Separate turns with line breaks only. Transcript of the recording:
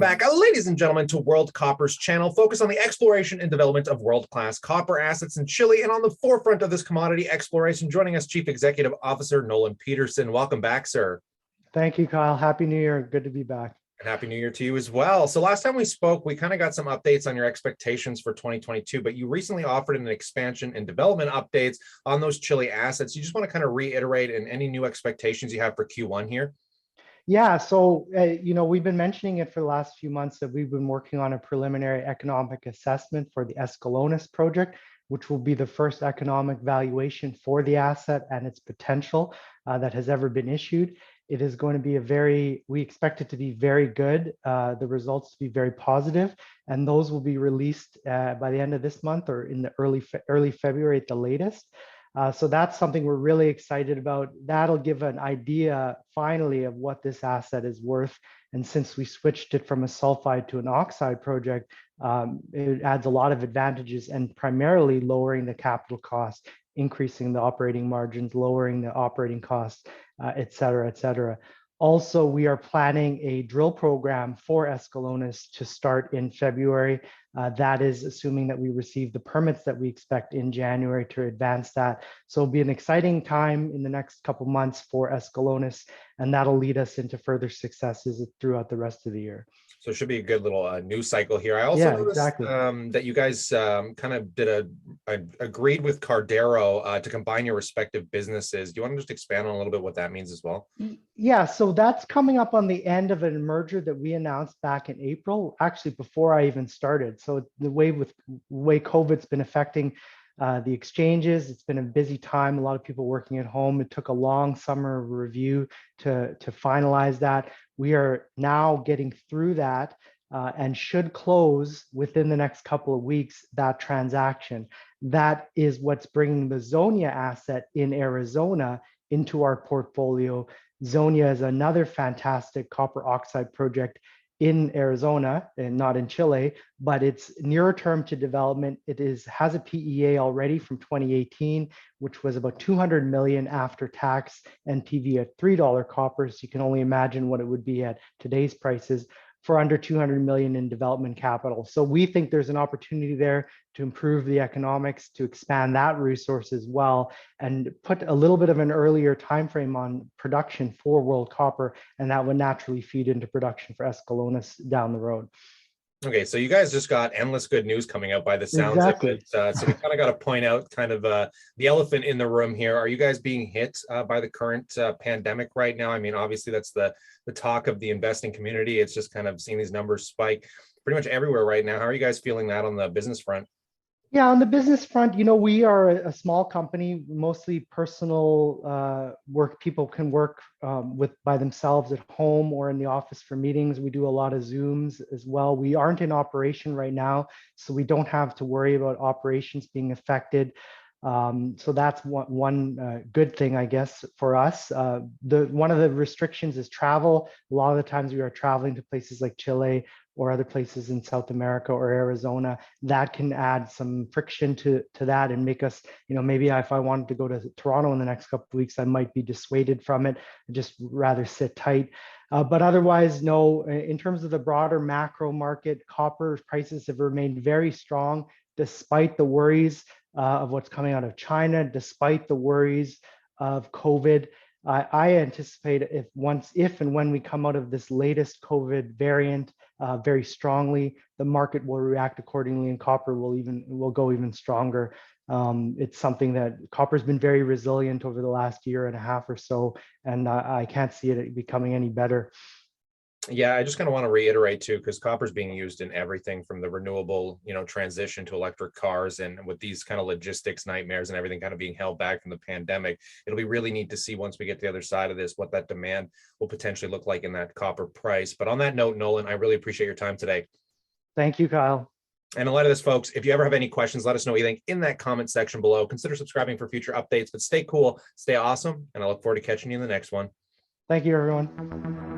back, ladies and gentlemen, to World Copper's channel, focused on the exploration and development of world-class copper assets in Chile. And on the forefront of this commodity exploration, joining us, Chief Executive Officer Nolan Peterson. Welcome back, sir.
Thank you, Kyle. Happy New Year. Good to be back.
And Happy New Year to you as well. So last time we spoke, we kind of got some updates on your expectations for 2022, but you recently offered an expansion and development updates on those Chile assets. You just want to kind of reiterate and any new expectations you have for Q1 here?
Yeah, so we've been mentioning it for the last few months that we've been working on a preliminary economic assessment for the Escalonas Project, which will be the first economic valuation for the asset and its potential that has ever been issued. It is going to be we expect it to be very good, the results to be very positive, and those will be released by the end of this month or in the early February at the latest. So that's something we're really excited about. That'll give an idea finally of what this asset is worth. And since we switched it from a sulfide to an oxide project, it adds a lot of advantages and primarily lowering the capital cost, increasing the operating margins, lowering the operating costs, et cetera, et cetera. Also, we are planning a drill program for Escalonas to start in February. That is assuming that we receive the permits that we expect in January to advance that. So it'll be an exciting time in the next couple months for Escalonas, and that'll lead us into further successes throughout the rest of the year.
So it should be a good little news cycle here. I also noticed
exactly.
That you guys kind of agreed with Cardero to combine your respective businesses. Do you want to just expand on a little bit what that means as well?
Yeah, so that's coming up on the end of a merger that we announced back in April, actually before I even started. So the way COVID's been affecting the exchanges, it's been a busy time, a lot of people working at home. It took a long summer review to finalize that. We are now getting through that and should close within the next couple of weeks that transaction. That is what's bringing the Zonia asset in Arizona into our portfolio. Zonia is another fantastic copper oxide project in Arizona and not in Chile, but it's nearer term to development. It has a PEA already from 2018, which was about 200 million after tax NPV at $3 copper. So you can only imagine what it would be at today's prices for under 200 million in development capital. So we think there's an opportunity there to improve the economics, to expand that resource as well, and put a little bit of an earlier time frame on production for World Copper, and that would naturally feed into production for Escalonas down the road.
Okay, so you guys just got endless good news coming out by the sounds of it. So we kind of got to point out kind of the elephant in the room here. Are you guys being hit by the current pandemic right now? I mean, obviously that's the talk of the investing community. It's just kind of seeing these numbers spike pretty much everywhere right now. How are you guys feeling that on the business front?
Yeah, on the business front, we are a small company, mostly personal work. People can work by themselves at home or in the office for meetings. We do a lot of Zooms as well. We aren't in operation right now, so we don't have to worry about operations being affected. So that's one good thing, I guess, for us. One of the restrictions is travel. A lot of the times we are traveling to places like Chile or other places in South America or Arizona. That can add some friction to that and make us, maybe if I wanted to go to Toronto in the next couple of weeks, I might be dissuaded from it. I'd just rather sit tight. But otherwise, no, in terms of the broader macro market, copper prices have remained very strong despite the worries of what's coming out of China, despite the worries of COVID. I anticipate if and when we come out of this latest COVID variant very strongly, the market will react accordingly, and copper will go even stronger. It's something that copper's been very resilient over the last year and a half or so, and I can't see it becoming any better.
Yeah, I just kind of want to reiterate too, because copper is being used in everything from the renewable, transition to electric cars, and with these kind of logistics nightmares and everything kind of being held back from the pandemic, it'll be really neat to see once we get to the other side of this, what that demand will potentially look like in that copper price. But on that note, Nolan, I really appreciate your time today.
Thank you, Kyle.
And a lot of this, folks, if you ever have any questions, let us know what you think in that comment section below. Consider subscribing for future updates, but stay cool, stay awesome, and I look forward to catching you in the next one.
Thank you, everyone.